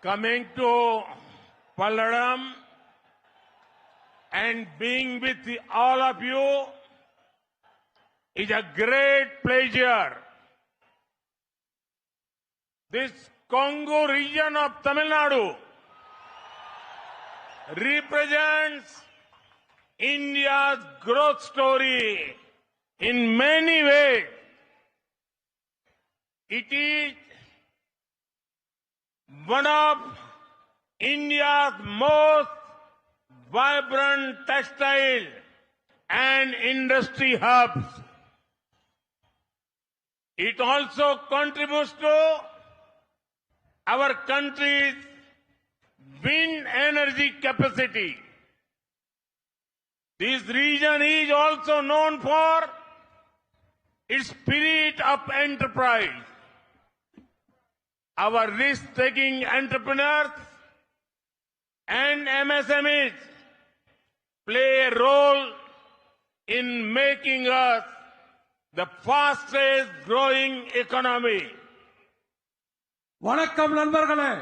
Coming to Palladam and being with all of you is a great pleasure. This Congo region of Tamil Nadu represents India's growth story in many ways. It is one of India's most vibrant textile and industry hubs. It also contributes to our country's wind energy capacity. This region is also known for its spirit of enterprise. Our risk-taking entrepreneurs and MSMEs play a role in making us the fastest growing economy. வணக்கம் நண்பர்களே,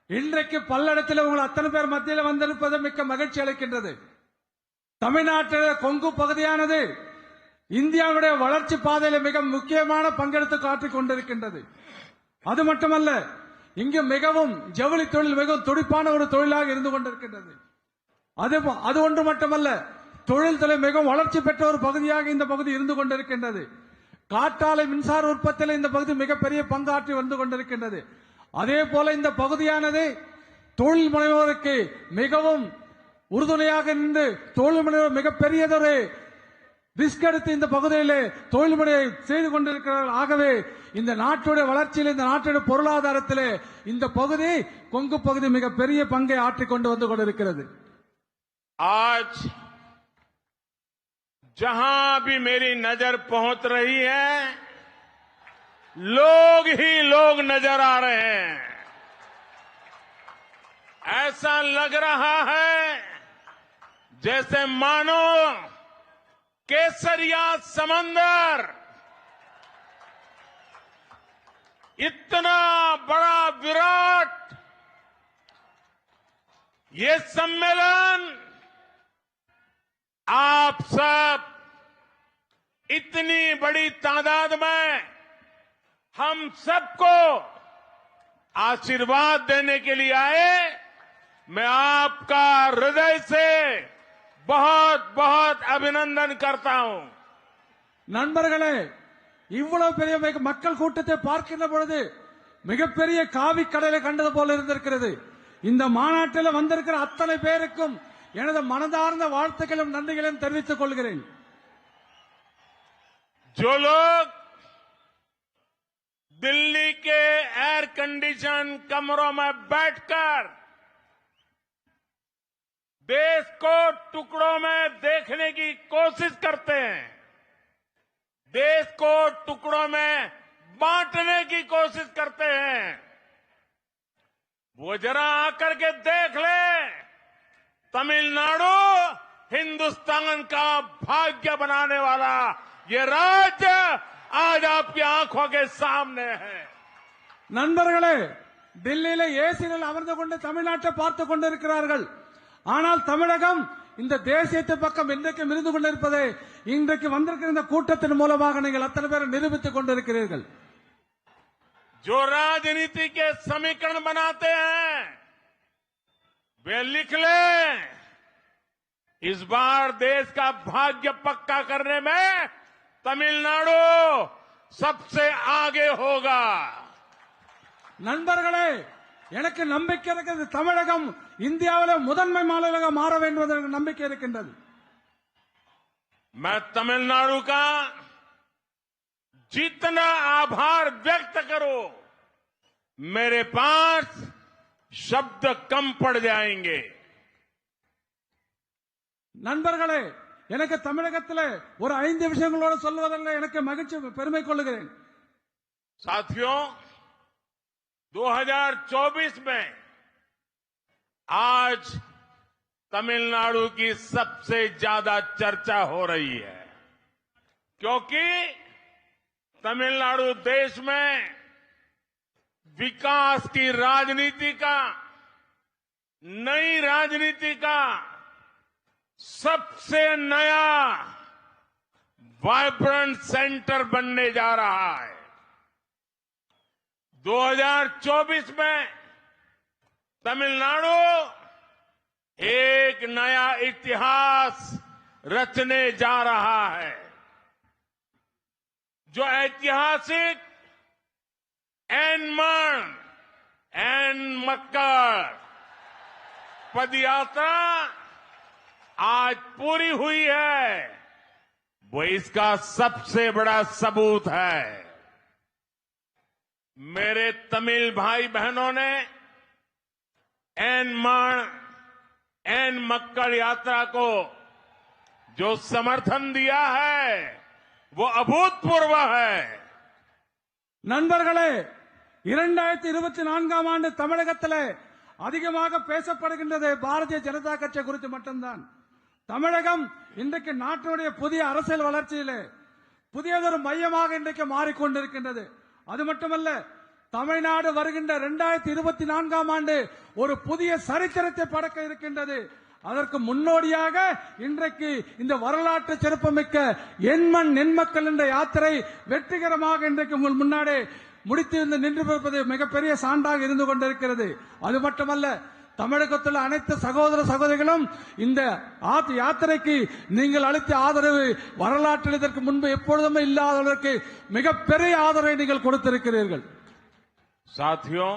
இன்றைக்கு பல்லடத்தில் உங்கள் அத்தனை பேர் மத்தியில் வந்திருப்பது மிக்க மகிழ்ச்சி அளிக்கின்றது. தமிழ்நாட்டில் கொங்கு பகுதியானது இந்தியாவுடைய வளர்ச்சி பாதையில் மிக முக்கியமான பங்கெடுத்து காட்டிக் கொண்டிருக்கின்றது. அது மட்டுமல்ல, இங்கு மிகவும் ஜவுளி தொழில் மிகவும் துடிப்பான ஒரு தொழிலாக இருந்து கொண்டிருக்கின்றது. அது ஒன்று மட்டுமல்ல, தொழில் துறை மிகவும் வளர்ச்சி பெற்ற ஒரு பகுதியாக இந்த பகுதி இருந்து கொண்டிருக்கின்றது. காற்றாலை மின்சார உற்பத்தியில் இந்த பகுதி மிகப்பெரிய பங்காற்றி வந்து கொண்டிருக்கின்றது. அதே போல இந்த பகுதியானது தொழில் முனைவோருக்கு மிகவும் உறுதுணையாக நின்று தொழில் முனைவோர் மிகப்பெரியதொரு ரிஸ்க் எடுத்து இந்த பகுதியிலே தொழில் முறையை செய்து கொண்டிருக்கிறார்கள். ஆகவே இந்த நாட்டுடைய வளர்ச்சியில், இந்த நாட்டுடைய பொருளாதாரத்திலே இந்த பகுதி கொங்கு பகுதி மிகப்பெரிய பங்கை ஆற்றிக் கொண்டு வந்து கொண்டிருக்கிறது. आज जहां भी मेरी नजर पहुंच रही है, लोग ही लोग नजर आ रहे हैं. ऐसा लग रहा है जैसे मानो केसरिया समंदर इतना बड़ा विराट ये सम्मेलन आप सब इतनी बड़ी तादाद में हम सबको आशीर्वाद देने के लिए आए. मैं आपका हृदय से बहुत बहुत अभिनंदन करता हूं. நண்பர்களே, இவ்வளவு பெரிய மக்கள் கூட்டத்தை பார்க்கின்ற பொழுது மிகப்பெரிய காவி கடலை கண்டது போல இருந்திருக்கிறது. இந்த மாநாட்டில் வந்திருக்கிற அத்தனை பேருக்கும் எனது மனதார்ந்த வாழ்த்துக்களும் நன்றிகளையும் தெரிவித்துக் கொள்கிறேன். जो लोग दिल्ली के एयर कंडीशन कमरों में बैठकर देश को टुकड़ों में देखने की कोशिश करते हैं, देश को टुकड़ों में बांटने की कोशिश करते हैं, वो जरा आकर के देख ले, तमिलनाडु हिंदुस्तान का भाग्य बनाने वाला ये राज्य आज आपकी आंखों के सामने है. நண்பர்களே, டெல்லியில ஏசியில் அமர்ந்து கொண்டு தமிழ்நாட்டை பார்த்துக் கொண்டிருக்கிறார்கள். ஆனால் தமிழகம் இந்த தேசியத்தை பக்கம் இன்றைக்கு இருந்து கொண்டிருப்பதை இன்றைக்கு வந்திருக்கிற இந்த கூட்டத்தின் மூலமாக நீங்கள் அத்தனை பேரை நிரூபித்துக் கொண்டிருக்கிறீர்கள். जो राजनीति के समीकरण बनाते हैं वे लिख ले, इस बार देश का भाग्य पक्का करने में तमिलनाडु सबसे आगे होगा. நண்பர்களே, எனக்கு நம்பிக்கை இருக்கிறது. தமிழகம் இந்தியாவில் முதன்மை மாநிலமாக மாற வேண்டும் என்ற நம்பிக்கை இருக்கின்றது. मैं तमिलनाडु का जितना आभार व्यक्त करूं, मेरे पास शब्द कम पड़ जाएंगे. நண்பர்களே, எனக்கு தமிழகத்தில் ஒரு 5 விஷயங்களோடு சொல்வதில் எனக்கு மகிழ்ச்சி பெருமை கொள்கிறேன். साथियों, 2024 में आज तमिलनाडु की सबसे ज्यादा चर्चा हो रही है, क्योंकि तमिलनाडु देश में विकास की राजनीति का, नई राजनीति का सबसे नया वाइब्रेंट सेंटर बनने जा रहा है। 2024 में तमिलनाडु एक नया इतिहास रचने जा रहा है, जो ऐतिहासिक एनमन एन मक्कड़ पदयात्रा आज पूरी हुई है, वो इसका सबसे बड़ा सबूत है। मेरे तमिल भाई बहनों ने एन मक्कड़ यात्रा को जो समर्थन दिया है वो अभूतपूर्व है। நண்பர்களே, 2024 ஆண்டு தமிழகத்திலே அதிகமாக பேசப்படுகின்றது பாரதிய ஜனதா கட்சி குறித்து மட்டும்தான். தமிழகம் இன்றைக்கு நாட்டினுடைய புதிய அரசியல் வளர்ச்சியிலே புதியதொரு மையமாக இன்றைக்கு மாறிக்கொண்டிருக்கின்றது. அது மட்டுமல்ல, தமிழ்நாடு வருகின்ற 2024 ஆண்டு ஒரு புதிய சரித்திரத்தை படைக்க இருக்கின்றது. அதற்கு முன்னோடியாக இன்றைக்கு இந்த வரலாற்று சிறப்புமிக்க எண்மண் நென்மக்கள் என்ற யாத்திரை வெற்றிகரமாக இன்றைக்கு உங்கள் முன்னாடி முடித்து நின்று இருப்பது மிகப்பெரிய சான்றாக இருந்து கொண்டிருக்கிறது. அது மட்டுமல்ல, தமிழகத்தில் அனைத்து சகோதர சகோதரிகளும் இந்த யாத்திரைக்கு நீங்கள் அளித்த ஆதரவு வரலாற்றில் இதற்கு முன்பு எப்பொழுதுமே இல்லாதவர்களுக்கு மிகப்பெரிய ஆதரவை நீங்கள் கொடுத்திருக்கிறீர்கள். साथियों,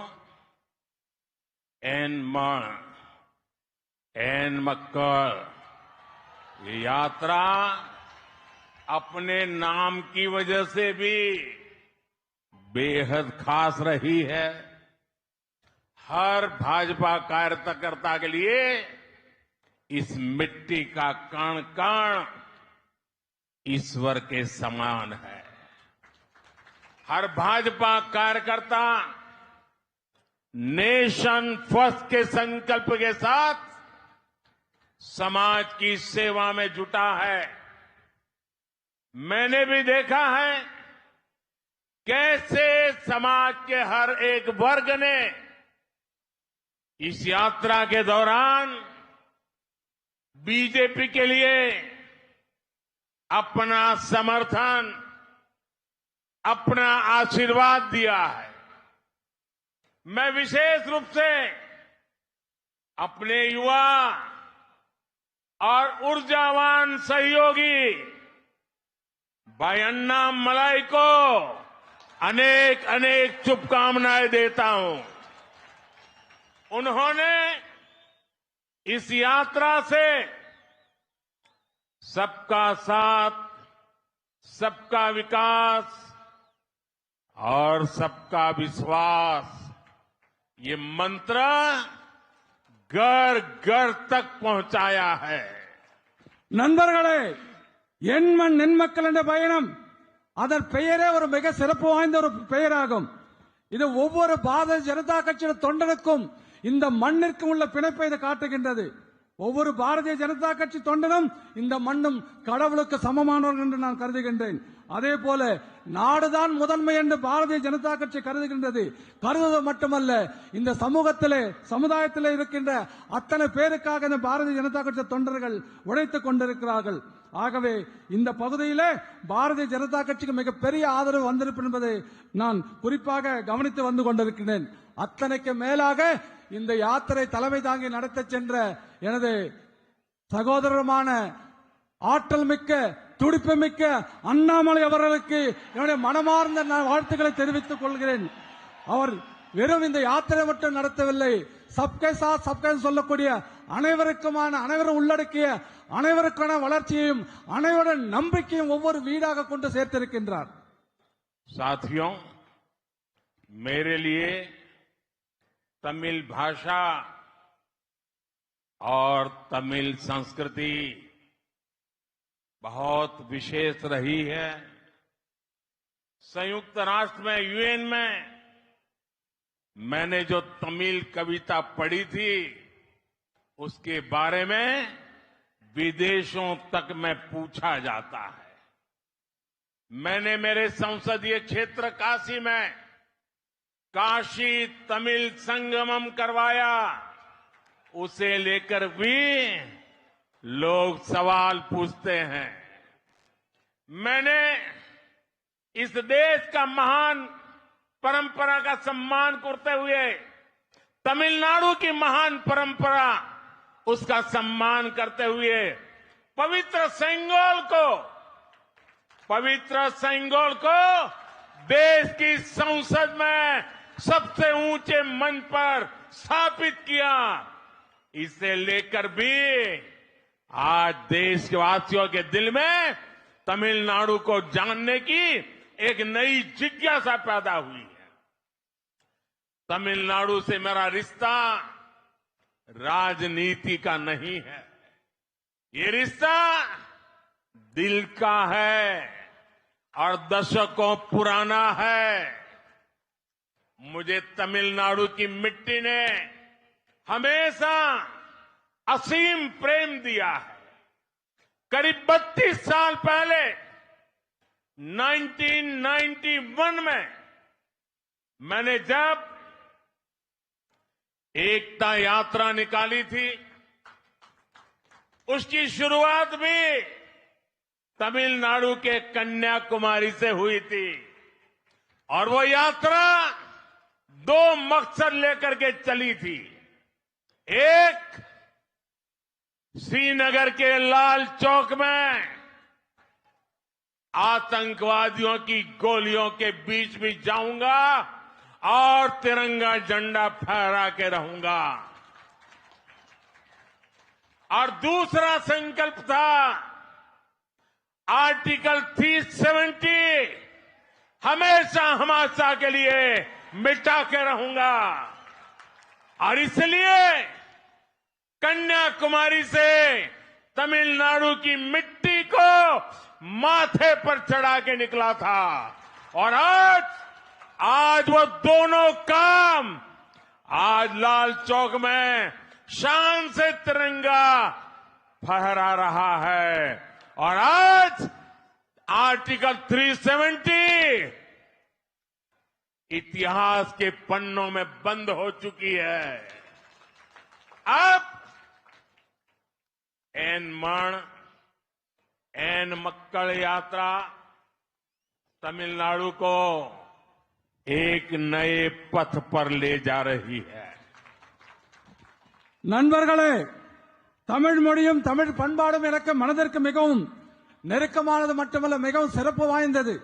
एन मक्कड़ ये यात्रा अपने नाम की वजह से भी बेहद खास रही है। हर भाजपा कार्यकर्ता के लिए इस मिट्टी का कण कण ईश्वर के समान है। हर भाजपा कार्यकर्ता नेशन फर्स्ट के संकल्प के साथ समाज की सेवा में जुटा है। मैंने भी देखा है कैसे समाज के हर एक वर्ग ने इस यात्रा के दौरान बीजेपी के लिए अपना समर्थन, अपना आशीर्वाद दिया है। मैं विशेष रूप से अपने युवा और ऊर्जावान सहयोगी भाई अन्नामलाई को अनेक अनेक शुभकामनाएं देता हूं। उन्होंने इस यात्रा से सबका साथ, सबका विकास और सबका विश्वास ये मंत्र घर घर तक पहुंचाया है। நண்பர்களே, எண்மண் நென்மக்கள் என்ற பயணம் அதன் பெயரே ஒரு மிக சிறப்பு வாய்ந்த ஒரு பெயராகும். இது ஒவ்வொரு பாரதிய ஜனதா கட்சியின் தொண்டனுக்கும் இந்த மண்ணிற்கு உள்ள பிணைப்பை இது காட்டுகின்றது. ஒவ்வொரு பாரதிய ஜனதா கட்சி தொண்டனும் இந்த மண்ணும் கடவுளுக்கு சமமானவர்கள் என்று நான் கருதுகின்றேன். அதே போல நாடுதான் முதன்மை என்று பாரதிய ஜனதா கட்சி கருதுகின்றது. கருதுவது மட்டுமல்ல, இந்த சமுதாயத்திலே இருக்கின்ற அத்தனை பேருக்காக இந்த பாரதிய ஜனதா கட்சி தொண்டர்கள் உழைத்துக் கொண்டிருக்கிறார்கள். ஆகவே இந்த பகுதியிலே பாரதிய ஜனதா கட்சிக்கு மிகப்பெரிய ஆதரவு வந்திருப்பது என்பதை நான் குறிப்பாக கவனித்து வந்து கொண்டிருக்கிறேன். அத்தனைக்கு மேலாக இந்த யாத்திரை தலைமை தாங்கி நடத்த சென்ற எனது சகோதரமான ஆற்றல் மிக்க துடிப்பு மிக்க அண்ணாமலை அவர்களுக்கு என்னுடைய மனமார்ந்த வாழ்த்துக்களை தெரிவித்துக் கொள்கிறேன். அவர் வெறும் இந்த யாத்திரை மட்டும் நடத்தவில்லை, சப்கே சாத் சப்கே சொல்லக்கூடிய அனைவரும் உள்ளடக்கிய அனைவருக்கான வளர்ச்சியையும் அனைவருடைய நம்பிக்கையும் ஒவ்வொரு வீடாக கொண்டு சேர்த்திருக்கின்றார். साथियों, मेरे लिए तमिल भाषा और तमिल संस्कृति बहुत विशेष रही है। संयुक्त राष्ट्र में, यूएन में मैंने जो तमिल कविता पढ़ी थी उसके बारे में विदेशों तक में पूछा जाता है। मैंने मेरे संसदीय क्षेत्र काशी में काशी तमिल संगमम करवाया, उसे लेकर भी लोग सवाल पूछते हैं। मैंने इस देश का महान परंपरा का सम्मान करते हुए तमिलनाडु की महान परंपरा उसका सम्मान करते हुए पवित्र सेंगोल को देश की संसद में सबसे ऊंचे मंच पर स्थापित किया। इसे लेकर भी आज देशवासियों के दिल में तमिलनाडु को जानने की एक नई जिज्ञासा पैदा हुई है। तमिलनाडु से मेरा रिश्ता राजनीति का नहीं है, ये रिश्ता दिल का है और दशकों पुराना है। मुझे तमिलनाडु की मिट्टी ने हमेशा असीम प्रेम दिया है। करीब 32 साल पहले 1991 में मैंने जब एकता यात्रा निकाली थी, उसकी शुरुआत भी तमिलनाडु के कन्याकुमारी से हुई थी और वो यात्रा 2 मकसद लेकर के चली थी। एक, श्रीनगर के लाल चौक में आतंकवादियों की गोलियों के बीच भी जाऊंगा और तिरंगा झंडा फहरा के रहूंगा। और दूसरा संकल्प था आर्टिकल 370 हमेशा के लिए मिटा के रहूंगा। और इसलिए कन्याकुमारी से तमिलनाडु की मिट्टी को माथे पर चढ़ा के निकला था और आज वो दोनों काम आज लाल चौक में शान से तिरंगा फहरा रहा है। और आज आर्टिकल 370 इतिहास के पन्नों में बंद हो चुकी है। अब एन मक्कल यात्रा तमिलनाडु को एक नए पथ पर ले जा रही है। நண்பர்களே, தமிழ் மொழியும் தமிழ் பண்பாடும் எனக்கு மனதிற்கு மிகவும் நெருக்கமானது மட்டுமல்ல, மிகவும் சிறப்பு வாய்ந்தது.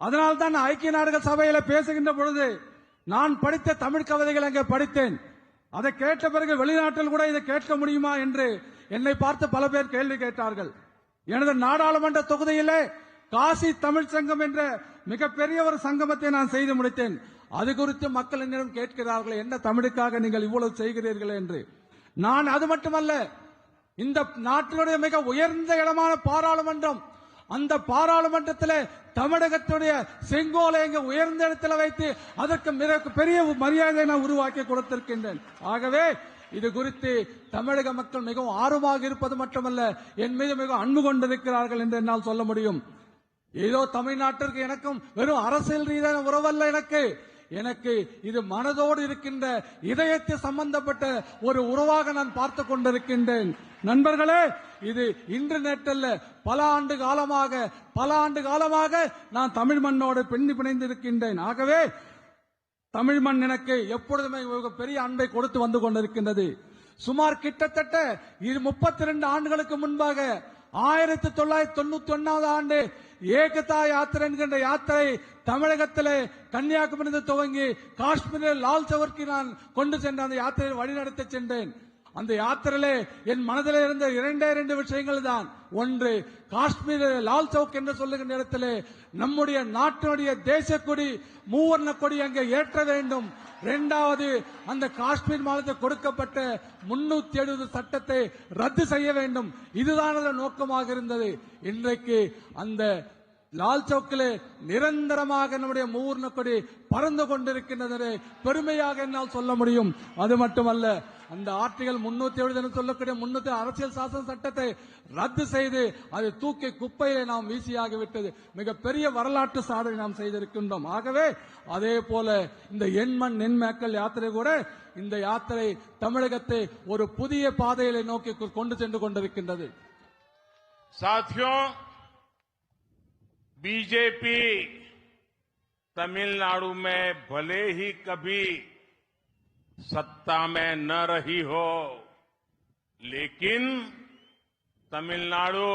அதனால்தான் ஐக்கிய நாடுகள் சபையில பேசுகின்ற பொழுது நான் படித்த தமிழ் கவிதைகள் அங்கே படித்தேன். அதை கேட்ட பிறகு வெளிநாட்டில் கூட இதை கேட்க முடியுமா என்று என்னை பார்த்து பல பேர் கேள்வி கேட்டார்கள். எனது நாடாளுமன்ற தொகுதியிலே காசி தமிழ் சங்கம் என்ற மிகப்பெரிய ஒரு சங்கமத்தை நான் செய்து முடித்தேன். அது குறித்து மக்கள் என்னிடம் கேட்கிறார்கள், என்ன தமிழுக்காக நீங்கள் இவ்வளவு செய்கிறீர்கள் என்று. நான் அது மட்டுமல்ல, இந்த நாட்டினுடைய மிக உயர்ந்த இடமான பாராளுமன்றம், அந்த பாராளுமன்றத்தில் தமிழகத்துடைய செங்கோலை இங்கு உயர்ந்த இடத்தில் வைத்து அதற்கு மிக பெரிய மரியாதை நான் உருவாக்கி கொடுத்திருக்கின்றேன். ஆகவே இது குறித்து தமிழக மக்கள் மிகவும் ஆர்வமாக இருப்பது மட்டுமல்ல, என் மீது மிக அன்பு கொண்டிருக்கிறார்கள் என்று என்னால் சொல்ல முடியும். ஏதோ தமிழ்நாட்டிற்கு எனக்கும் வெறும் அரசியல் ரீதியான உறவல்ல, எனக்கு இது மனதோடு இருக்கின்ற இதயத்தை சம்பந்தப்பட்ட ஒரு உறவாக நான் பார்த்து கொண்டிருக்கின்றேன். நண்பர்களே, இது இன்று நேற்றல்ல, பல ஆண்டு காலமாக நான் தமிழ் மண்ணோடு பிணைந்து இருக்கின்றேன். ஆகவே தமிழ் மண் எனக்கு எப்பொழுதுமே பெரிய அன்பை கொடுத்து வந்து கொண்டிருக்கின்றது. சுமார் கிட்டத்தட்ட 32 ஆண்டுகளுக்கு முன்பாக 1991 ஆண்டு ஏகதா யாத்திரை என்கின்ற யாத்திரை தமிழகத்திலே கன்னியாகுமரி துவங்கி காஷ்மீரில் லால் சௌக்கிற்கு நான் கொண்டு சென்ற அந்த யாத்திரையை வழிநடத்தி சென்றேன். அந்த யாத்திரையிலே என் மனதில் இருந்த 2 விஷயங்கள் தான். ஒன்று, காஷ்மீர் லால் சௌக் என்று சொல்லுகின்ற இடத்திலே நம்முடைய நாட்டினுடைய தேசக்கொடி மூவர்ண கொடி அங்கே ஏற்ற வேண்டும். இரண்டாவது, அந்த காஷ்மீர் மாநிலத்தில் கொடுக்கப்பட்ட 370 சட்டத்தை ரத்து செய்ய வேண்டும். இதுதான் அதன் நோக்கமாக இருந்தது. இன்றைக்கு அந்த லால் சௌக்கிலே நிரந்தரமாக நம்முடைய மூவர்ண கொடி பறந்து கொண்டிருக்கின்றது பெருமையாக என்னால் சொல்ல முடியும். அது மட்டுமல்ல, அந்த ஆர்டிகல் 307 என்று சொல்லக்கூடிய 300 அரசியல் சாசன சட்டத்தை ரத்து செய்து அதை தூக்கி குப்பையிலே நாம் வீசியாகிவிட்டது. மிகப்பெரிய வரலாற்று சாதனை நாம் செய்திருக்கின்றோம். ஆகவே அதே போல இந்த எண்மண் நென்மேக்கல் யாத்திரை கூட இந்த யாத்திரை தமிழகத்தை ஒரு புதிய பாதையிலே நோக்கி கொண்டு சென்று கொண்டிருக்கின்றது. साथियों, बीजेपी तमिलनाडु में भले ही कभी सत्ता में न रही हो, लेकिन तमिलनाडु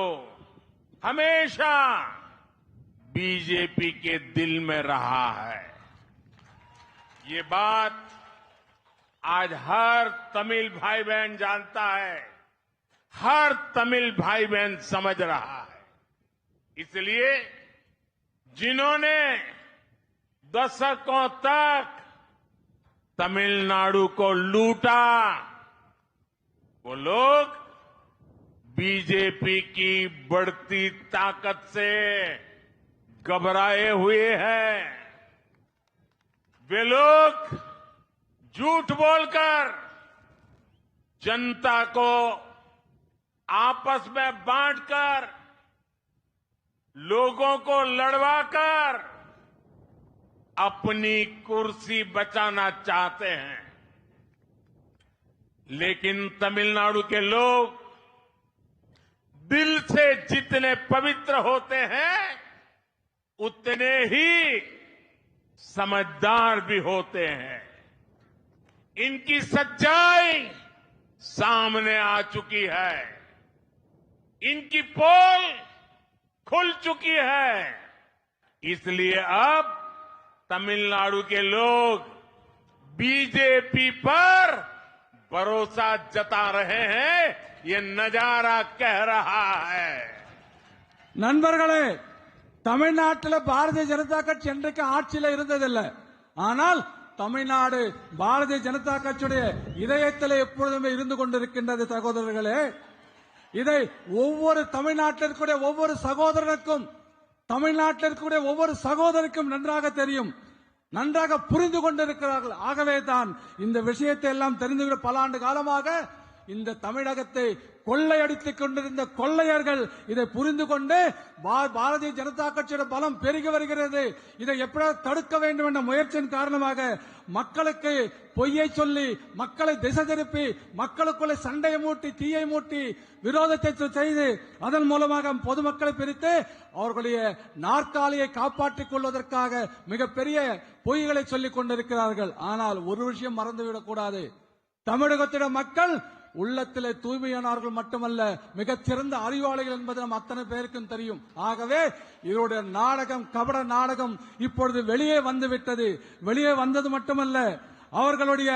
हमेशा बीजेपी के दिल में रहा है। ये बात आज हर तमिल भाई बहन जानता है, हर तमिल भाई बहन समझ रहा है। इसलिए जिन्होंने दशकों तक तमिलनाडु को लूटा, वो लोग बीजेपी की बढ़ती ताकत से घबराए हुए हैं। वे लोग झूठ बोलकर जनता को आपस में बांटकर, लोगों को लड़वाकर अपनी कुर्सी बचाना चाहते हैं। लेकिन तमिलनाडु के लोग दिल से जितने पवित्र होते हैं, उतने ही समझदार भी होते हैं। इनकी सच्चाई सामने आ चुकी है, इनकी पोल खुल चुकी है। इसलिए अब तमिलनाडु के लोग बीजेपी पर भरोसा जता रहे हैं, ये नजारा कह रहा है। நண்பர்களே, தமிழ்நாட்டில் பாரதிய ஜனதா கட்சி என்றைக்கு ஆட்சியில் இருந்ததில்லை. ஆனால் தமிழ்நாடு பாரதிய ஜனதா கட்சியுடைய இதயத்தில் எப்பொழுதுமே இருந்து கொண்டிருக்கின்றது. சகோதரர்களே, இதை ஒவ்வொரு தமிழ்நாட்டிற்குரிய ஒவ்வொரு சகோதரனுக்கும், தமிழ்நாட்டிற்குரிய ஒவ்வொரு சகோதரிக்கும் நன்றாக தெரியும், நன்றாக புரிந்து கொண்டிருக்கிறார்கள். ஆகவே தான் இந்த விஷயத்தை எல்லாம் தெரிந்து பல ஆண்டு காலமாக இந்த தமிழகத்தை கொள்ளையடித்துக் கொண்டிருந்த கொள்ளையர்கள் இதை புரிந்து கொண்டு பாரதிய ஜனதா கட்சியோட பலம் பெருகி வருகிறது. இதை எப்படியாவது தடுக்க வேண்டும் என்ற முயற்சியின் காரணமாக மக்களுக்கு பொய்யை சொல்லி, மக்களை திசை திருப்பி, மக்களுக்குள்ளே சண்டையை மூட்டி, தீயை மூட்டி, விரோதத்தை செய்து அதன் மூலமாக பொதுமக்களை பிரித்து அவர்களுடைய நாற்காலியை காப்பாற்றிக் கொள்வதற்காக மிகப்பெரிய பொய்களை சொல்லிக் கொண்டிருக்கிறார்கள். ஆனால் ஒரு விஷயம் மறந்துவிடக் கூடாது. தமிழகத்திட மக்கள் உள்ளத்திலே தூய்மையானவர்கள் மட்டுமல்ல, மிகச்சிறந்த அறிவாளிகள் என்பது நம் அத்தனை பேருக்கும் தெரியும். ஆகவே இவருடைய நாடகம், கபட நாடகம் இப்பொழுது வெளியே வந்துவிட்டது. வெளியே வந்தது மட்டுமல்ல, அவர்களுடைய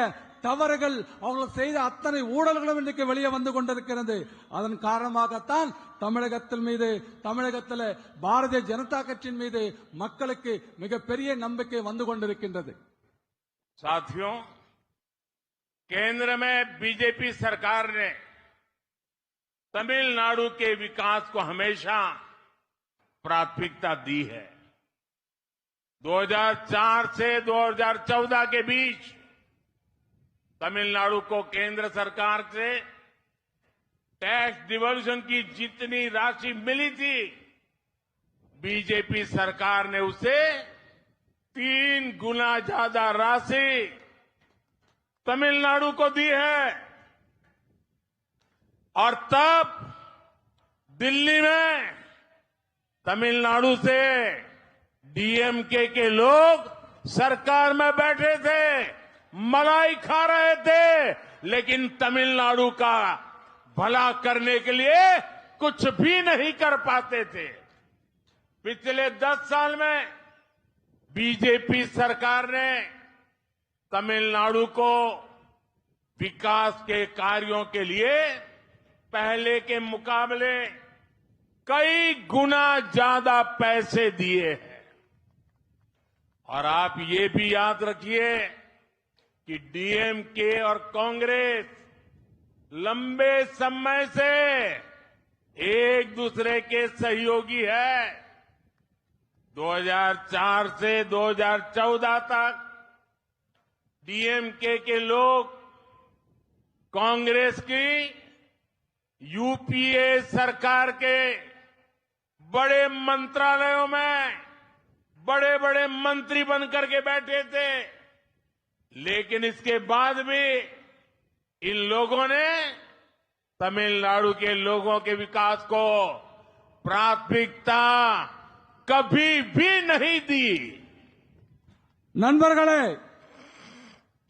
தவறுகள், அவர்கள் செய்த அத்தனை ஊழல்களும் இன்றைக்கு வெளியே வந்து கொண்டிருக்கிறது. அதன் காரணமாகத்தான் தமிழகத்தில் பாரதிய ஜனதா கட்சியின் மீது மக்களுக்கு மிகப்பெரிய நம்பிக்கை வந்து கொண்டிருக்கின்றது. साथियों, केंद्र में बीजेपी सरकार ने तमिलनाडु के विकास को हमेशा प्राथमिकता दी है। 2004 से 2014 के बीच तमिलनाडु को केंद्र सरकार से टैक्स डिवोल्यूशन की जितनी राशि मिली थी, बीजेपी सरकार ने उसे 3 गुना ज्यादा राशि तमिलनाडु को दी है। और तब दिल्ली में तमिलनाडु से डीएमके के लोग सरकार में बैठे थे, मलाई खा रहे थे, लेकिन तमिलनाडु का भला करने के लिए कुछ भी नहीं कर पाते थे। पिछले 10 साल में बीजेपी सरकार ने तमिलनाडु को विकास के कार्यों के लिए पहले के मुकाबले कई गुना ज्यादा पैसे दिए हैं। और आप ये भी याद रखिए कि डीएमके और कांग्रेस लंबे समय से एक दूसरे के सहयोगी है। 2004 से 2014 तक डीएमके के लोग कांग्रेस की यूपीए सरकार के बड़े मंत्रालयों में बड़े बड़े मंत्री बनकर के बैठे थे, लेकिन इसके बाद भी इन लोगों ने तमिलनाडु के लोगों के विकास को प्राथमिकता कभी भी नहीं दी। நண்பர்களே,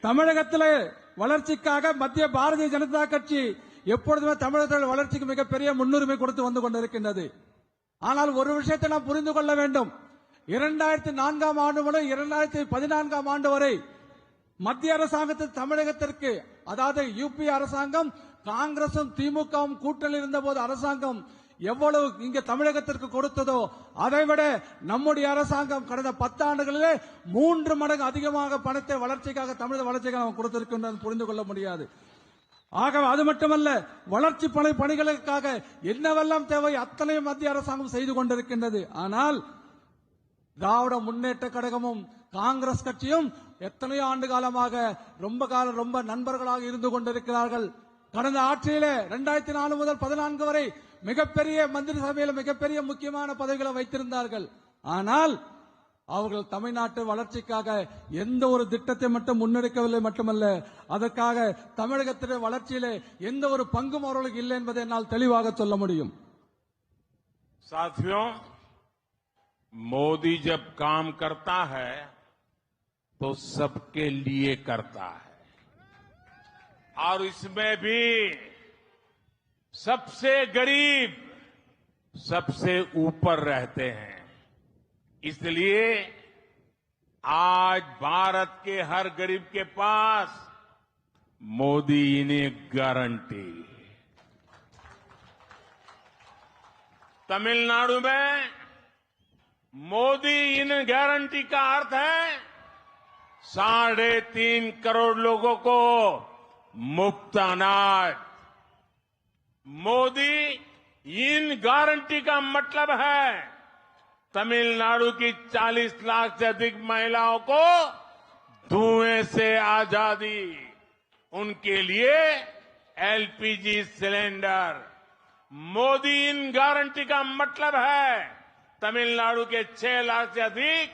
தமிழகத்திலே வளர்ச்சிக்காக மத்திய பாரதிய ஜனதா கட்சி எப்பொழுதுமே தமிழகத்தில் வளர்ச்சிக்கு மிகப்பெரிய முன்னுரிமை கொடுத்து வந்து கொண்டிருக்கின்றது. ஆனால் ஒரு விஷயத்தை நாம் புரிந்து கொள்ள வேண்டும். 2004ஆம் ஆண்டு முதல் 2014ஆம் ஆண்டு வரை மத்திய அரசாங்கத்தில் தமிழகத்திற்கு, அதாவது யூபி அரசாங்கம் காங்கிரசும் திமுகவும் கூட்டணியில் இருந்தபோது அரசாங்கம் எவ்வளவு இங்க தமிழகத்திற்கு கொடுத்ததோ அதைவிட நம்முடைய அரசாங்கம் கடந்த 10 ஆண்டுகளிலே 3 மடங்கு அதிகமாக பணத்தை வளர்ச்சிக்காக, தமிழக வளர்ச்சிக்காக நாம் கொடுத்திருக்கின்றோம் புரிந்து கொள்ள முடியாது. ஆகவே அது மட்டுமல்ல, வளர்ச்சி பணிகளுக்காக என்னவெல்லாம் தேவை அத்தனை மத்திய அரசாங்கம் செய்து கொண்டிருக்கின்றது. ஆனால் திராவிட முன்னேற்ற கழகமும் காங்கிரஸ் கட்சியும் எத்தனையோ ஆண்டு காலமாக ரொம்ப நண்பர்களாக இருந்து கொண்டிருக்கிறார்கள். கடந்த ஆட்சியிலே 2004 முதல் 14 வரை மிகப்பெரிய மந்திரி சபையில் மிகப்பெரிய முக்கியமான பதவிகளை வைத்திருந்தார்கள். ஆனால் அவர்கள் தமிழ்நாட்டு வளர்ச்சிக்காக எந்த ஒரு திட்டத்தை மட்டும் முன்னெடுக்கவில்லை. மட்டுமல்ல, அதற்காக தமிழகத்திலே வளர்ச்சியிலே எந்த ஒரு பங்கும் அவர்களுக்கு இல்லை என்பதை என்னால் தெளிவாக சொல்ல முடியும். साथियों, मोदी जब काम करता है तो सबके लिए करता है, और इसमें भी सबसे गरीब सबसे ऊपर रहते हैं. इसलिए आज भारत के हर गरीब के पास मोदी इन्हें गारंटी. तमिलनाडु में मोदी इन गारंटी का अर्थ है 3.5 करोड़ लोगों को मुफ्त अनाज. मोदी इन गारंटी का मतलब है तमिलनाडु की 40 लाख से अधिक महिलाओं को धुएं से आजादी, उनके लिए एलपीजी सिलेंडर. मोदी इन गारंटी का मतलब है तमिलनाडु के 6 लाख से अधिक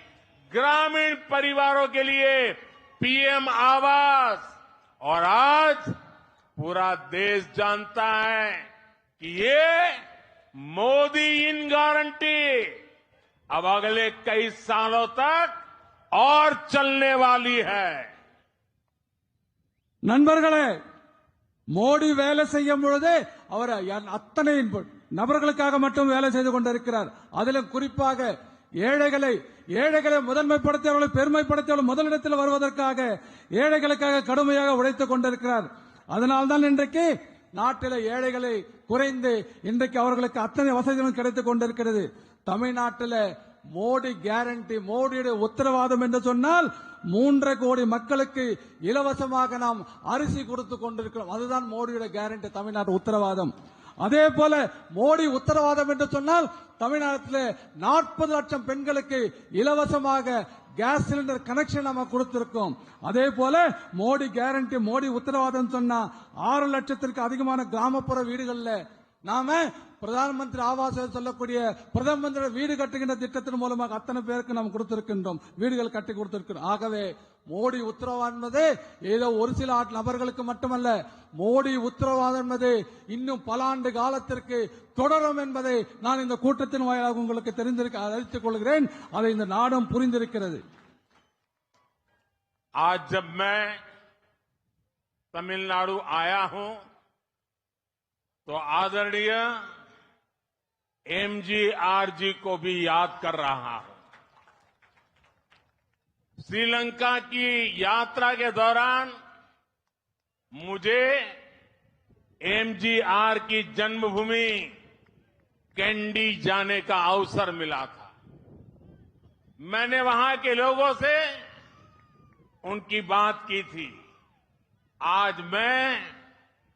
ग्रामीण परिवारों के लिए पीएम आवास. और आज पूरा देश जानता है कि ये मोदी इन गारंटी अब अगले कई सालों तक और चलने वाली है. நண்பர்களே, மோடி வேலை செய்யும் பொழுது அவர் அத்தனை நபர்களுக்காக மட்டும் வேலை செய்து கொண்டிருக்கிறார். அதிலும் குறிப்பாக ஏழைகளை முதன்மைப்படுத்தி அவர்களை பெருமைப்படுத்தி அவர்கள் முதலிடத்தில் வருவதற்காக ஏழைகளுக்காக கடுமையாக உழைத்துக் கொண்டிருக்கிறார். அதனால்தான் இன்றைக்கு நாட்டில் ஏழைகளை குறைந்து இன்றைக்கு அவர்களுக்கு அத்தனை வசதிகளும் கிடைத்துக் கொண்டிருக்கிறது. தமிழ்நாட்டில் மோடி கேரண்டி, மோடியுடைய உத்தரவாதம் என்று சொன்னால் 3 கோடி மக்களுக்கு இலவசமாக நாம் அரிசி கொடுத்துக் கொண்டிருக்கிறோம். அதுதான் மோடியுடைய கேரண்டி, தமிழ்நாட்டு உத்தரவாதம். அதே போல மோடி உத்தரவாதம் என்று சொன்னால் தமிழ்நாட்டில் 40 லட்சம் பெண்களுக்கு இலவசமாக கேஸ் சிலிண்டர் கனெக்ஷன் நம்ம கொடுத்திருக்கோம். அதே போல மோடி கேரண்டி, மோடி உத்தரவாதம் சொன்னா 6 லட்சத்திற்கு அதிகமான கிராமப்புற வீடுகள்ல நாம பிரதான் மந்திரி ஆவாஸ் சொல்லக்கூடிய பிரதம மந்திரி வீடு கட்டுகின்ற திட்டத்தின் மூலமாக அத்தனை பேருக்கு நாம் கொடுத்திருக்கின்றோம், வீடுகள் கட்டி கொடுத்திருக்கிறோம். ஆகவே மோடி உத்தரவாதம் என்பது ஏதோ ஒரு சில நபர்களுக்கு மட்டுமல்ல, மோடி உத்தரவாதம் என்பது இன்னும் பல ஆண்டு காலத்திற்கு தொடரும் என்பதை நான் இந்த கூட்டத்தின் வாயிலாக உங்களுக்கு அறிவித்துக் கொள்கிறேன். அதை இந்த நாடும் புரிந்திருக்கிறது. आज जब मैं तमिलनाडु आया हूं तो आदरणीय एमजीआर जी को भी याद कर रहा हूं. श्रीलंका की यात्रा के दौरान मुझे एमजीआर की जन्मभूमि कैंडी जाने का अवसर मिला था. मैंने वहां के लोगों से उनकी बात की थी. आज मैं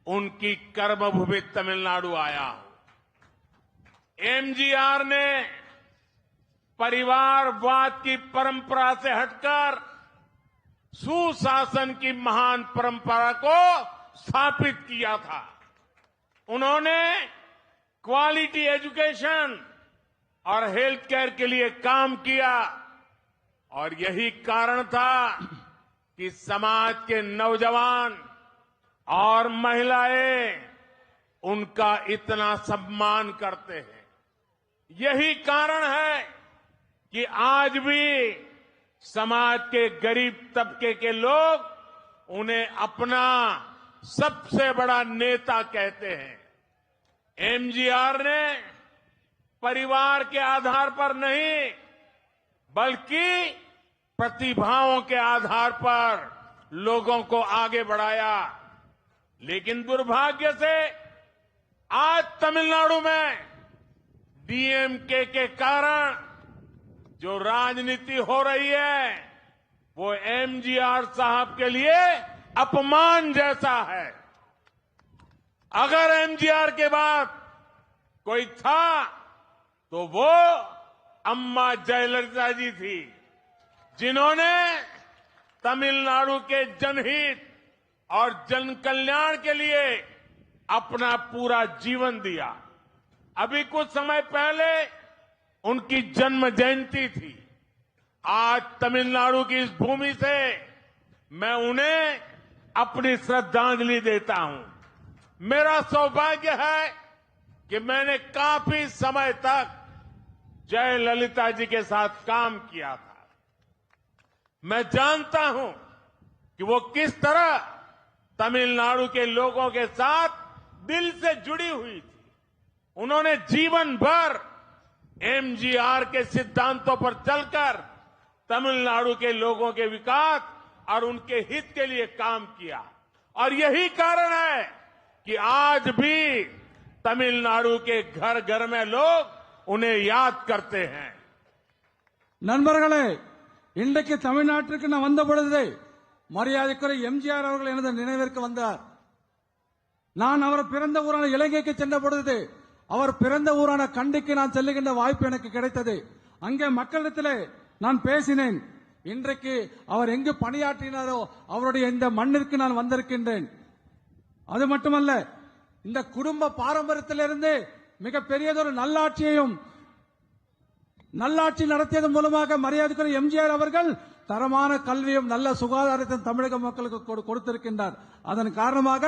उनकी कर्मभूमि तमिलनाडु आया हूं. एमजीआर ने परिवारवाद की परंपरा से हटकर सुशासन की महान परंपरा को स्थापित किया था। उन्होंने क्वालिटी एजुकेशन और हेल्थ केयर के लिए काम किया और यही कारण था कि समाज के नौजवान और महिलाएं उनका इतना सम्मान करते हैं। यही कारण है कि आज भी समाज के गरीब तबके के लोग उन्हें अपना सबसे बड़ा नेता कहते हैं। एमजीआर ने परिवार के आधार पर नहीं बल्कि प्रतिभाओं के आधार पर लोगों को आगे बढ़ाया। लेकिन दुर्भाग्य से आज तमिलनाडु में डीएमके के कारण जो राजनीति हो रही है वो एमजीआर साहब के लिए अपमान जैसा है। अगर एमजीआर के बाद कोई था तो वो अम्मा जयललिता जी थी, जिन्होंने तमिलनाडु के जनहित और जन कल्याण के लिए अपना पूरा जीवन दिया। अभी कुछ समय पहले उनकी जन्म जयंती थी। आज तमिलनाडु की इस भूमि से मैं उन्हें अपनी श्रद्धांजलि देता हूं। मेरा सौभाग्य है कि मैंने काफी समय तक जयललिता जी के साथ काम किया था। मैं जानता हूं कि वो किस तरह तमिलनाडु के लोगों के साथ दिल से जुड़ी हुई थी। उन्होंने जीवन भर एमजीआर के सिद्धांतों पर चलकर तमिलनाडु के लोगों के विकास और उनके हित के लिए काम किया और यही कारण है कि आज भी तमिलनाडु के घर घर में लोग उन्हें याद करते हैं। நண்பர்களே, இன்றைக்கு தமிழ்நாட்டிற்கு நான் வந்த பொழுது மரியாதைக்குரிய எம்ஜிஆர் அவர்கள் எனது நினைவிற்கு வந்தார். நான் அவர் பிறந்த ஊரான இலங்கைக்கு சென்ற பொழுது அவர் பிறந்த ஊரான கண்டிக்கு நான் செல்லுகின்ற வாய்ப்பு எனக்கு கிடைத்தது. அங்கே மக்களிடத்திலே நான் பேசினேன். இன்றைக்கு அவர் எங்கு பணியாற்றினாரோ அவருடைய இந்த மண்ணிற்கு நான் வந்திருக்கின்றேன். அது மட்டுமல்ல, இந்த குடும்ப பாரம்பரியத்திலிருந்து மிகப்பெரியதொரு நல்லாட்சி நடத்தியதன் மூலமாக மரியாதைக்குரிய எம்ஜிஆர் அவர்கள் தரமான கல்வியும் நல்ல சுகாதாரத்தையும் தமிழக மக்களுக்கு கொடுத்திருக்கின்றார். அதன் காரணமாக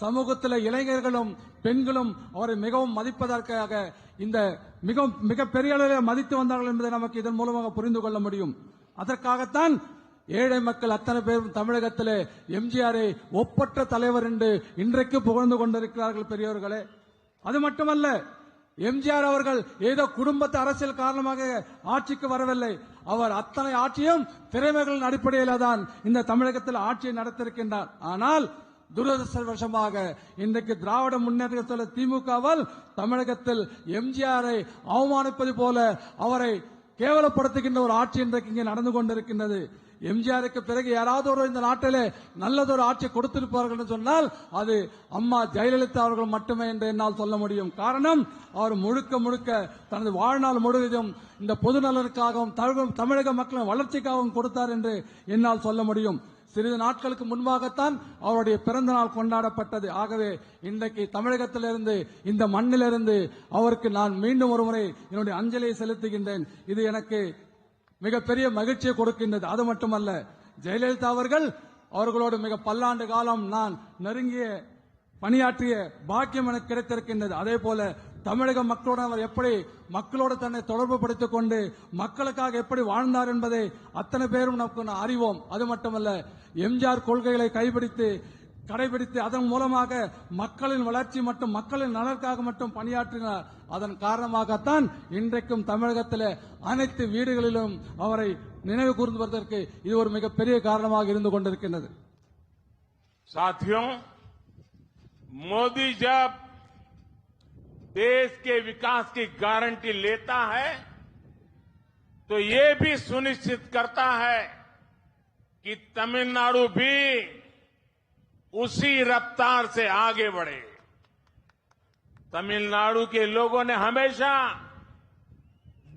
சமூகத்தில் இளைஞர்களும் பெண்களும் அவரை மிகவும் மதிப்பதற்காக இந்த மிகப்பெரிய அளவில் மதித்து வந்தார்கள் என்பதை நமக்கு இதன் மூலமாக புரிந்து கொள்ள முடியும். அதற்காகத்தான் ஏழை மக்கள் அத்தனை பேரும் தமிழகத்திலே எம்ஜிஆரை ஒப்பற்ற தலைவர் என்று இன்றைக்கு புகழ்ந்து கொண்டிருக்கிறார்கள் பெரியவர்களே. அது மட்டுமல்ல, எம்ஜிஆர் அவர்கள் ஏதோ குடும்பத்து அரசியல் காரணமாக ஆட்சிக்கு வரவில்லை. அவர் அத்தனை ஆட்சியும் திறமைகளின் அடிப்படையில் தான் இந்த தமிழகத்தில் ஆட்சியை நடத்திருக்கின்றார். ஆனால் துரதிருஷ்டவசமாக இன்றைக்கு திராவிட முன்னேற்ற திமுகவால் தமிழகத்தில் எம்ஜிஆரை அவமானிப்பது போல அவரை கேவலப்படுத்துகின்ற ஒரு ஆட்சி இன்றைக்கு இங்கே நடந்து கொண்டிருக்கின்றது. எம்ஜிஆருக்கு பிறகு யாராவது ஒரு இந்த நாட்டிலே நல்லதொரு ஆட்சி கொடுத்திருப்பார்கள் என்று சொன்னால் அது அம்மா ஜெயலலிதா அவர்கள் மட்டுமே என்று என்னால் சொல்ல முடியும். காரணம், அவர் முழுக்க தனது வாழ்நாள் முழுவதும் இந்த பொது நலனுக்காகவும் தமிழக மக்களின் வளர்ச்சிக்காகவும் கொடுத்தார் என்று என்னால் சொல்ல முடியும். சிறிது நாட்களுக்கு முன்பாகத்தான் அவருடைய பிறந்த நாள் கொண்டாடப்பட்டது. ஆகவே இன்றைக்கு தமிழகத்திலிருந்து இந்த மண்ணிலிருந்து அவருக்கு நான் மீண்டும் ஒருமுறை என்னுடைய அஞ்சலியை செலுத்துகின்றேன். இது எனக்கு மிகப்பெரிய மகிழ்ச்சியை கொடுக்கின்றது. அது மட்டுமல்ல, ஜெயலலிதா அவர்களோடு மிக பல்லாண்டு காலம் நான் நெருங்கிய பணியாற்றிய பாக்கியம் எனக்கு கிடைத்திருக்கின்றது. அதே போல தமிழக மக்களோடு அவர் எப்படி மக்களோடு தன்னை தொடர்பு படுத்திக் கொண்டு மக்களுக்காக எப்படி வாழ்ந்தார் என்பதை அத்தனை பேரும் நமக்கு அறிவோம். அது மட்டுமல்ல, எம்ஜிஆர் கொள்கைகளை கடைபிடித்து அதன் மூலமாக மக்களின் வளர்ச்சி மற்றும் மக்களின் நலனுக்காக மட்டும் பணியாற்றினார். அதன் காரணமாகத்தான் இன்றைக்கும் தமிழகத்தில் அனைத்து வீடுகளிலும் அவரை நினைவு கூர்ந்து வருவதற்கு இது ஒரு மிகப்பெரிய காரணமாக இருந்து கொண்டிருக்கின்றது. साथियों, मोदी जब देश के विकास की गारंटी लेता है तो ये भी सुनिश्चित करता है कि तमिलनाडु भी उसी रफ्तार से आगे बढ़े। तमिलनाडु के लोगों ने हमेशा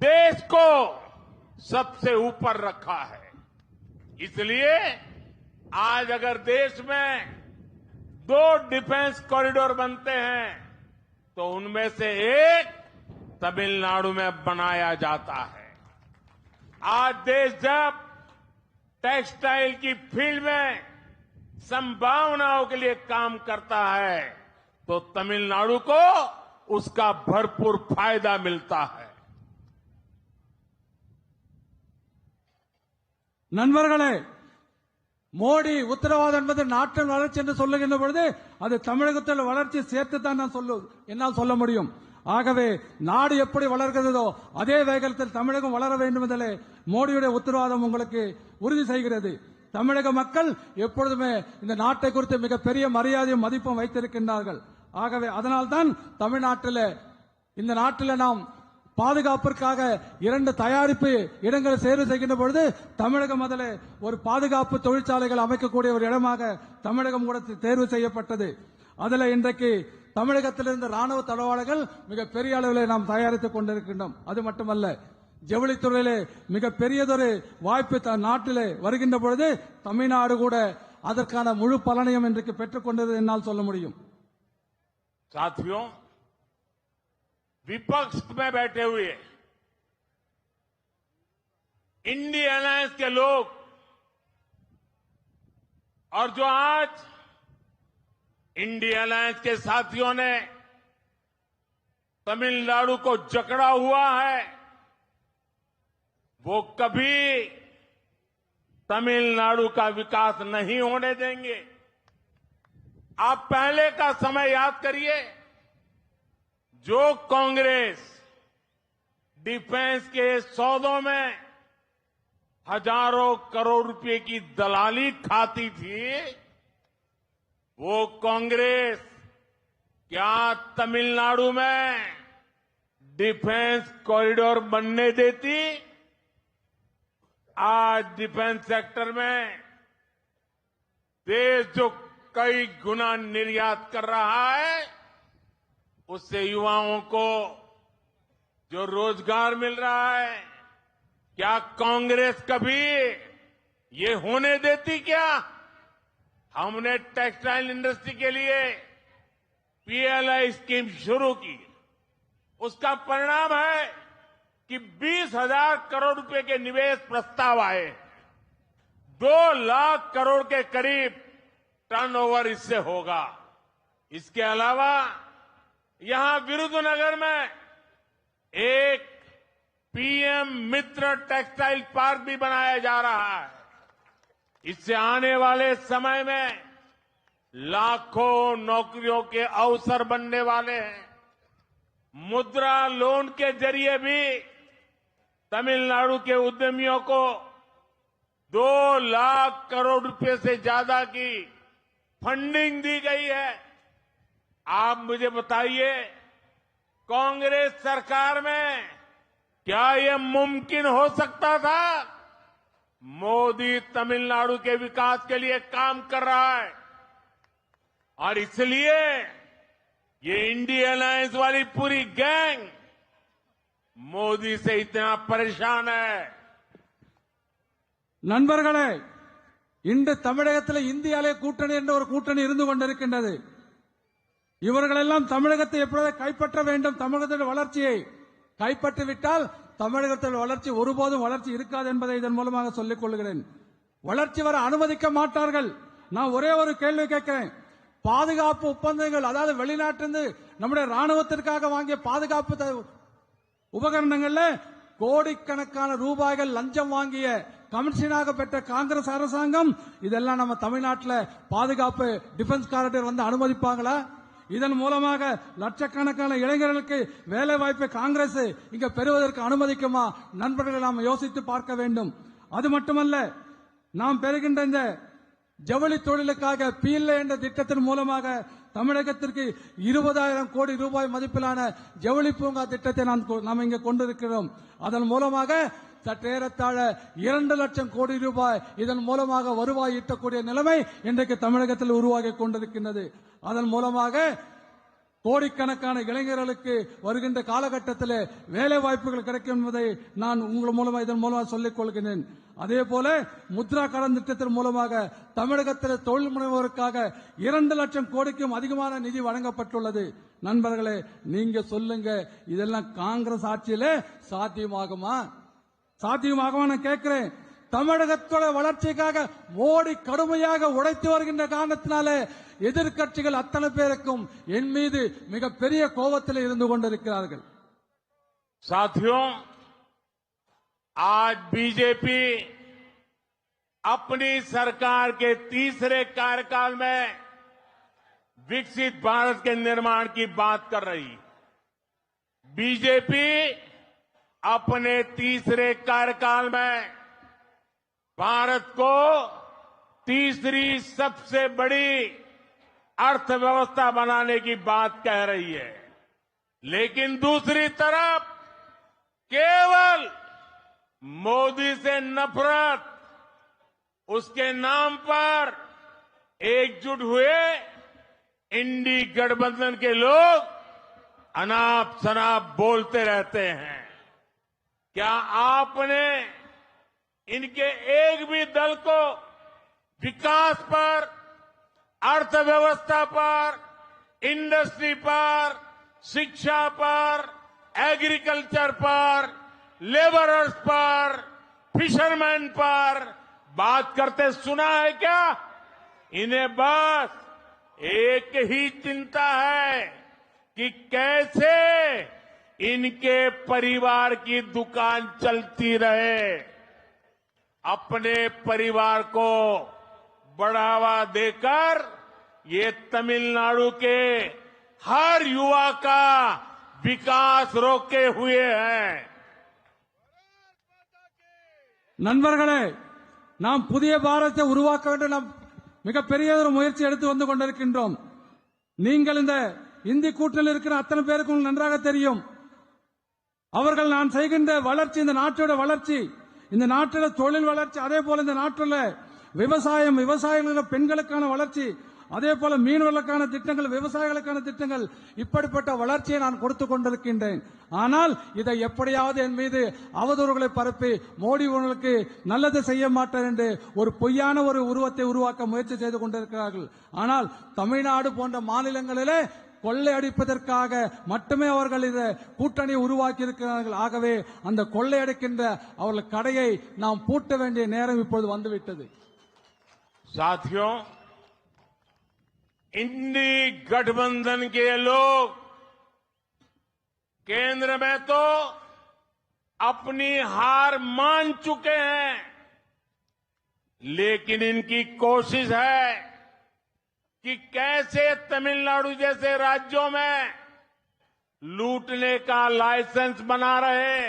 देश को सबसे ऊपर रखा है। इसलिए आज अगर देश में 2 डिफेंस कॉरिडोर बनते हैं तो उनमें से एक तमिलनाडु में बनाया जाता है। आज देश जब टेक्सटाइल की फील्ड में संभावनाओं के लिए काम करता है तो तमिलनाडु को उसका भरपूर फायदा मिलता है। நண்பர்களே, மோடி உத்தரவாதம் என்பது நாட்டின் வளர்ச்சி என்று சொல்லுகின்ற பொழுது அது தமிழகத்தில் வளர்ச்சி சேர்த்துத்தான் என்னால் சொல்ல முடியும். ஆகவே நாடு எப்படி வளர்கிறதோ அதே வேகத்தில் தமிழகம் வளர வேண்டும் என்பதிலே மோடியுடைய உத்தரவாதம் உங்களுக்கு உறுதி செய்கிறது. தமிழக மக்கள் எப்பொழுதுமே இந்த நாட்டை குறித்து மிகப்பெரிய மரியாதையும் மதிப்பும் வைத்திருக்கின்றார்கள். ஆகவே அதனால்தான் தமிழ்நாட்டில் இந்த நாட்டில் நாம் பாதுகாப்பிற்காக 2 தயாரிப்பு இடங்களை தேர்வு செய்கின்ற பொழுது தமிழகம் அதில் ஒரு பாதுகாப்பு தொழிற்சாலைகள் அமைக்கக்கூடிய ஒரு இடமாக தமிழகம் கூட தேர்வு செய்யப்பட்டது. அதில் இன்றைக்கு தமிழகத்திலிருந்து ராணுவ தளவாடங்கள் மிகப்பெரிய அளவில் நாம் தயாரித்துக் கொண்டிருக்கின்றோம். அது மட்டுமல்ல, ஜவுளித்துறையிலே மிகப்பெரியதொரு வாய்ப்பு நாட்டிலே வருகின்ற பொழுது தமிழ்நாடு கூட அதற்கான முழு பலனையும் இன்றைக்கு பெற்றுக் கொண்டது என்னால் சொல்ல முடியும். साथियों, विपक्ष में बैठे हुए इंडिया अलायंस के लोग और जो आज इंडिया अलायंस के साथियों ने तमिलनाडु को जकड़ा हुआ है, वो कभी तमिलनाडु का विकास नहीं होने देंगे। आप पहले का समय याद करिए, जो कांग्रेस डिफेंस के सौदों में हजारों करोड़ रुपए की दलाली खाती थी, वो कांग्रेस क्या तमिलनाडु में डिफेंस कॉरिडोर बनने देती? आज डिफेंस सेक्टर में देश जो कई गुना निर्यात कर रहा है, उससे युवाओं को जो रोजगार मिल रहा है, क्या कांग्रेस कभी ये होने देती? क्या हमने टेक्सटाइल इंडस्ट्री के लिए पीएलआई स्कीम शुरू की, उसका परिणाम है कि 20,000 करोड़ रुपए के निवेश प्रस्ताव आए, 2 लाख करोड़ के करीब टर्नओवर इससे होगा। इसके अलावा यहां विरुद्धनगर में एक पीएम मित्र टेक्सटाइल पार्क भी बनाया जा रहा है। इससे आने वाले समय में लाखों नौकरियों के अवसर बनने वाले हैं। मुद्रा लोन के जरिए भी तमिलनाडु के उद्यमियों को 2 लाख करोड़ रुपए से ज्यादा की फंडिंग दी गई है। आप मुझे बताइए, कांग्रेस सरकार में क्या यह मुमकिन हो सकता था? मोदी तमिलनाडु के विकास के लिए काम कर रहा है और इसलिए ये इंडिया अलायंस वाली पूरी गैंग मोदी से इतना परेशान है। நண்பர்களே, இன்று தமிழகத்தில் இந்தியாவிலே கூட்டணி என்ற ஒரு கூட்டணி இருந்து கொண்டிருக்கின்றது. இவர்களெல்லாம் தமிழகத்தை எப்பொழுது கைப்பற்ற வேண்டும், தமிழகத்தின் வளர்ச்சியை கைப்பற்றிவிட்டால் தமிழகத்தில் வளர்ச்சி ஒருபோதும் வளர்ச்சி இருக்காது என்பதை இதன் மூலமாக சொல்லிக் கொள்கிறேன். வளர்ச்சி வர அனுமதிக்க மாட்டார்கள். நான் ஒரே ஒரு கேள்வி கேட்கிறேன். பாதுகாப்பு ஒப்பந்தங்கள், அதாவது வெளிநாட்டிலிருந்து நம்முடைய ராணுவத்திற்காக வாங்கிய பாதுகாப்பு உபகரணங்கள்ல கோடிக்கணக்கான ரூபாய்கள் லஞ்சம் வாங்கிய கமிஷனாக பெற்ற காங்கிரஸ் அரசாங்கம் இதெல்லாம் நம்ம தமிழ்நாட்டில் பாதுகாப்பு டிஃபென்ஸ் காரிடர் வந்து அனுமதிப்பாங்களா? இதன் மூலமாக லட்சக்கணக்கான இளைஞர்களுக்கு வேலை வாய்ப்பை காங்கிரஸ் இங்க பெறுவதற்கு அனுமதிக்குமா? நண்பர்கள் நாம் யோசித்து பார்க்க வேண்டும். அது மட்டுமல்ல, நாம் பெறுகின்ற இந்த ஜவுளி தொழிலுக்காக பீல்ல என்ற திட்டத்தின் மூலமாக தமிழகத்திற்கு 20,000 கோடி ரூபாய் மதிப்பிலான ஜவுளி பூங்கா திட்டத்தை நாம் இங்கே கொண்டிருக்கிறோம். அதன் மூலமாக சற்றேறத்தாழ 2 லட்சம் கோடி ரூபாய் இதன் மூலமாக வருவாய் ஈட்டக்கூடிய நிலைமை இன்றைக்கு தமிழகத்தில் உருவாகி கொண்டிருக்கின்றது. அதன் மூலமாக கோடிக்கணக்கான இளைஞர்களுக்கு வருகின்ற காலகட்டத்தில் வேலை வாய்ப்புகள் கிடைக்கும் என்பதை நான் உங்கள் மூலமா இதன் மூலமாக சொல்லிக் கொள்கிறேன். அதே போல முத்ரா கடன் திட்டத்தின் மூலமாக தமிழகத்தில் தொழில் முனைவோருக்காக 2 லட்சம் கோடிக்கும் அதிகமான நிதி வழங்கப்பட்டுள்ளது. நண்பர்களே, நீங்க சொல்லுங்க, இதெல்லாம் காங்கிரஸ் ஆட்சியில சாத்தியமாகுமா? நான் கேட்கிறேன். தமிழகத்தோட வளர்ச்சிக்காக மோடி கடுமையாக உழைத்து வருகின்ற காரணத்தினாலே எதிர்க்கட்சிகள் அத்தனை பேருக்கும் என் மீது மிகப்பெரிய கோபத்தில் இருந்து கொண்டிருக்கிறார்கள். साथियों, आज बीजेपी अपनी सरकार के तीसरे कार्यकाल में विकसित भारत के निर्माण की बात कर रही। बीजेपी अपने तीसरे कार्यकाल में भारत को तीसरी सबसे बड़ी अर्थव्यवस्था बनाने की बात कह रही है, लेकिन दूसरी तरफ केवल मोदी से नफरत, उसके नाम पर एकजुट हुए इंडी गठबंधन के लोग अनाप शनाप बोलते रहते हैं। क्या आपने इनके एक भी दल को विकास पर, अर्थव्यवस्था पर, इंडस्ट्री पर, शिक्षा पर, एग्रीकल्चर पर, लेबरर्स पर, फिशरमैन पर बात करते सुना है क्या? इन्हें बस एक ही चिंता है कि कैसे इनके परिवार की दुकान चलती रहे, अपने परिवार को बढ़ावा देकर ये तमिलनाडु के हर युवा का विकास रोके हुए हैं। நண்பர்களே, நாம் புதிய பாரதத்தை உருவாக்க வேண்டும். நாம் மிகப்பெரிய ஒரு முயற்சி எடுத்து வந்து கொண்டிருக்கின்றோம். நீங்கள் இந்த இந்தி கூட்டணியில் இருக்கிற அத்தனை பேருக்கும் நன்றாக தெரியும். அவர்கள் நான் செய்கின்ற வளர்ச்சி, இந்த நாட்டோட வளர்ச்சி, இந்த நாட்டில தொழில் வளர்ச்சி, அதே போல இந்த நாட்டில் விவசாயிகளுக்கு பெண்களுக்கான வளர்ச்சி, அதே போல மீனவர்களுக்கான திட்டங்கள், விவசாயிகளுக்கான திட்டங்கள், இப்படிப்பட்ட வளர்ச்சியை நான் கொடுத்துக் கொண்டிருக்கின்றேன். ஆனால் இதை எப்படியாவது என் மீது அவதூறுகளை பரப்பி மோடி உங்களுக்கு நல்லது செய்ய மாட்டார் என்று ஒரு பொய்யான ஒரு உருவத்தை உருவாக்க முயற்சி செய்து கொண்டிருக்கிறார்கள். ஆனால் தமிழ்நாடு போன்ற மாநிலங்களிலே கொள்ளையடிப்பதற்காக மட்டுமே அவர்கள் இந்த கூட்டணி உருவாக்கி இருக்கிறார்கள். ஆகவே அந்த கொள்ளையடிக்கின்ற அவர்கள் கடையை நாம் பூட்ட வேண்டிய நேரம் இப்பொழுது வந்துவிட்டது. साथियों, इंडी गठबंधन के लोग केंद्र में तो अपनी हार मान चुके हैं, लेकिन इनकी कोशिश है कि कैसे तमिलनाडु जैसे राज्यों में लूटने का लाइसेंस बना रहे।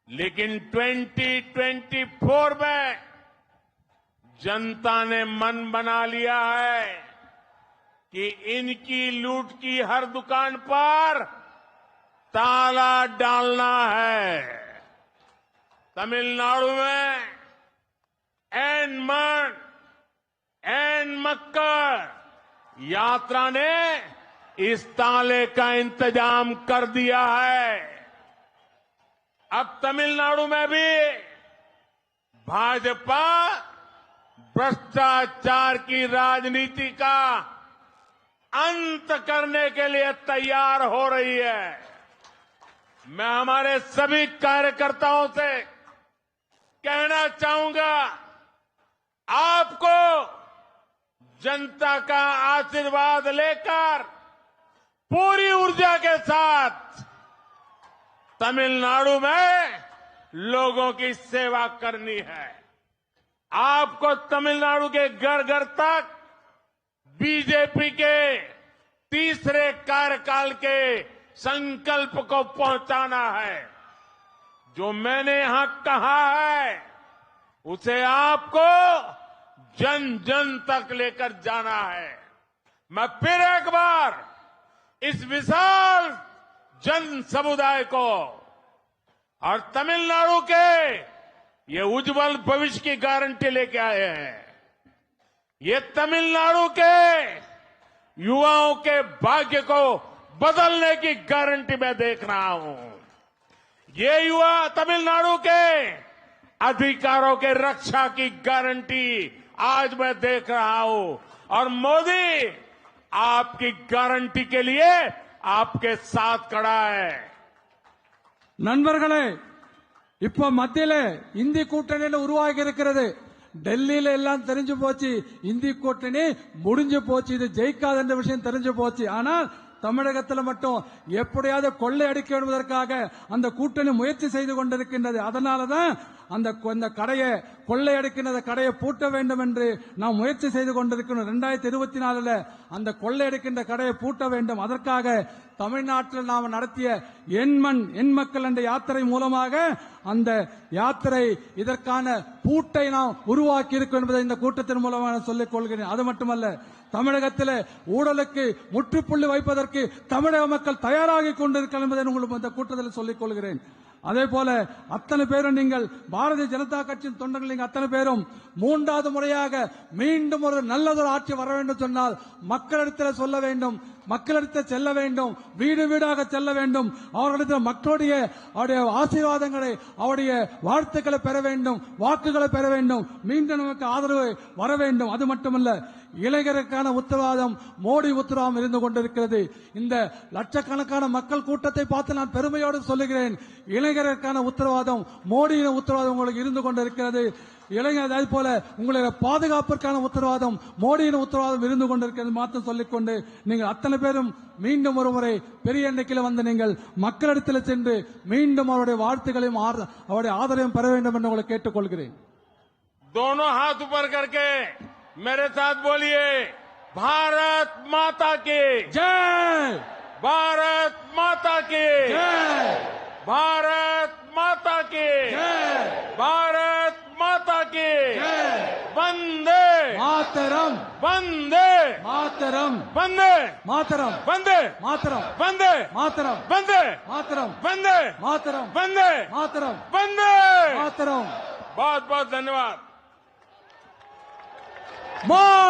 लेकिन 2024 में जनता ने मन बना लिया है कि इनकी लूट की हर दुकान पर ताला डालना है। तमिलनाडु में एन मक्कर यात्रा ने इस ताले का इंतजाम कर दिया है। अब तमिलनाडु में भी भाजपा भ्रष्टाचार की राजनीति का अंत करने के लिए तैयार हो रही है। मैं हमारे सभी कार्यकर्ताओं से कहना चाहूंगा, आपको जनता का आशीर्वाद लेकर पूरी ऊर्जा के साथ तमिलनाडु में लोगों की सेवा करनी है। आपको तमिलनाडु के घर घर तक बीजेपी के तीसरे कार्यकाल के संकल्प को पहुंचाना है। जो मैंने यहां कहा है उसे आपको जन जन तक लेकर जाना है। मैं फिर एक बार इस विशाल जन समुदाय को और तमिलनाडु के ये उज्जवल भविष्य की गारंटी लेके आए हैं। ये तमिलनाडु के युवाओं के भाग्य को बदलने की गारंटी मैं देख रहा हूं। ये युवा तमिलनाडु के अधिकारों के रक्षा की गारंटी आज मैं देख रहा हूं और मोदी आपकी गारंटी के लिए आपके साथ खड़ा है। நண்பர்களே, இப்போ மத்தியில இந்தி கூட்டணி உருவாகி இருக்கிறது. டெல்லியில எல்லாம் தெரிஞ்சு போச்சு, இந்தி கூட்டணி முடிஞ்சு போச்சு, இது ஜெயிக்காத என்ற விஷயம் தெரிஞ்சு போச்சு. ஆனால் தமிழகத்தில் மட்டும் எப்படியாவது கொள்ளையடிக்க என்பதற்காக அந்த கூட்டணி முயற்சி செய்து கொண்டிருக்கின்றது. அதனாலதான் அந்த கடையை கொள்ளையடிக்கின்ற கடையை பூட்ட வேண்டும் என்று நாம் முயற்சி செய்து கொண்டிருக்கிறோம். 2024 அந்த கொள்ளையடிக்கின்ற கடையை பூட்ட வேண்டும். அதற்காக தமிழ்நாட்டில் நாம் நடத்திய எண் மக்கள் என்ற யாத்திரை மூலமாக அந்த யாத்திரை இதற்கான பூட்டை நாம் உருவாக்கி இருக்கிறோம் என்பதை இந்த கூட்டத்தின் மூலமாக சொல்லிக் கொள்கிறேன். அது மட்டுமல்ல, தமிழகத்தில் ஊழலுக்கு முற்றுப்புள்ளி வைப்பதற்கு தமிழக மக்கள் தயாராகி கொண்டிருக்கிறார் என்பதை உங்களுக்கு இந்த கூட்டத்தில் சொல்லிக் கொள்கிறேன். அதே போல அத்தனை பேரும் நீங்கள் பாரதிய ஜனதா கட்சியின் தொண்டர்கள் நீங்கள் அத்தனை பேரும் மூன்றாவது முறையாக மீண்டும் ஒரு நல்லதொரு ஆட்சி வர வேண்டும் சொன்னால் மக்களிடத்தில் சொல்ல வேண்டும், மக்களிடத்தில் செல்ல வேண்டும், வீடு வீடாக செல்ல வேண்டும், அவர்களிடத்தில் மக்களுடைய அவருடைய ஆசீர்வாதங்களை அவருடைய வாழ்த்துக்களை பெற வேண்டும், வாக்குகளை பெற வேண்டும், மீண்டும் நமக்கு ஆதரவு வர வேண்டும். அது மட்டுமல்ல, இளைஞருக்கான உத்தரவாதம் மோடி உத்தரவாதம் இருந்து கொண்டிருக்கிறது. இந்த லட்சக்கணக்கான மக்கள் கூட்டத்தை பார்த்து நான் பெருமையோடு சொல்லுகிறேன், இளைஞருக்கான உத்தரவாதம் மோடியின் உத்தரவாதம் உங்களுக்கு இருந்து கொண்டிருக்கிறது. இளைஞர் அதே போல உங்களுடைய பாதுகாப்பிற்கான உத்தரவாதம் மோடியின் உத்தரவாதம் இருந்து கொண்டிருக்கிறது மாற்றம் சொல்லிக்கொண்டு நீங்கள் அத்தனை பேரும் மீண்டும் ஒருமுறை பெரிய எண்ணிக்கையில் வந்து நீங்கள் மக்களிடத்தில் சென்று மீண்டும் அவருடைய வாழ்த்துக்களையும் அவருடைய ஆதரவையும் பெற வேண்டும் என்று உங்களை கேட்டுக்கொள்கிறேன். दोनों हाथ ऊपर करके मेरे साथ बोलिए, भारत माता की जय, भारत माता की जय, भारत माता की जय, भारत माता की जय, वंदे मातरम, वंदे मातरम, वंदे मातरम, वंदे मातरम, वंदे मातरम, वंदे मातरम, वंदे मातरम, वंदे मातरम, वंदे। मातरम. बहुत बहुत धन्यवाद।